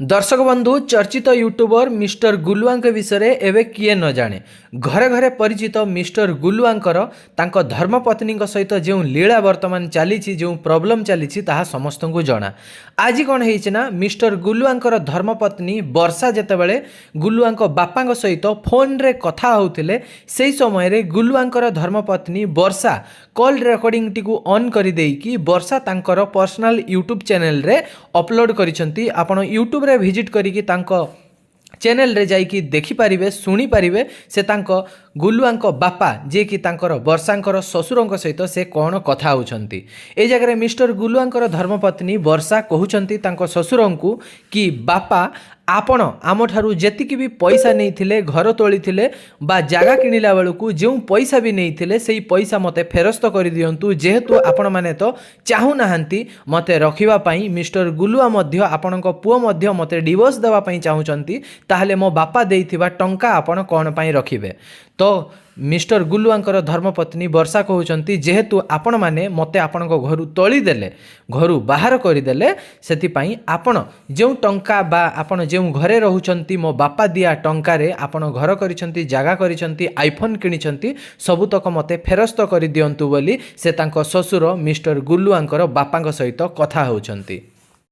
दर्शक बंधु चर्चित यूट्यूबर मिस्टर गुलुआ विषय एवं किए न जाने घरे घरे परिचित मिस्टर गुलुआंकर तांको धर्मपत्नी सहित जो लीला वर्तमान चली जो प्रॉब्लम चली समस्त को जना। आज कौन है मिस्टर गुलुआंकर धर्मपत्नी वर्षा जेतेबेले गुलुआ बापा सहित फोन रे कथा होउथिले सेही समय रे गुलुआंकर धर्मपत्नी वर्षा कॉल रेकर्डिंग टी ऑन कर देकी वर्षा तांकर पर्सनल यूट्यूब चैनल रे अपलोड करिसंती। आपण यूट्यूब रे विजिट करिकी तांको चैनल रे जाइकी देखि पारिबे सुनी पारिबे से तांको गुलुआंको बापा जे कि तांकर वर्षांकर ससुरंक सहित से कौन कथा होउछंती। ए जगह मिस्टर गुलुआंकर धर्मपत्नी वर्षा कहउछंती तांको ससुरंकु कि बापा आपण आमठारु जेतिकी भी पैसा नहीं घर तोली बा जागा किणिला बेलू जो पैसा भी नहीं से पैसा मते फेरस्त कर दियंतु जेहेतु आपण माने तो चाहू नाहंती मते रखिबा पई मिस्टर गुलुआ मध्य आपणक पुओ मध्य मते डिवोर्स देवा पई चाहूचंती ताहले मो बापा देइथिबा टंका आपण कोन पई रखिबे। तो मिस्टर गुलुआंकर धर्मपत्नी वर्षा कहउचंती जेहेतु आपण माने मते आपणक घरु तोली देले घरु बाहर करदेले सेति पई आपण जो टंका बा आपण जो घरे रहउचंती मो बापा दिया टंका रे आपण घर करिसंती जागा करिसंती आईफोन किनिसंती सबुतक मते फेरस्त कर दियंतु बोली से तांको ससुर मिस्टर गुलुआंकर बापांक सहित कथा होउचंती।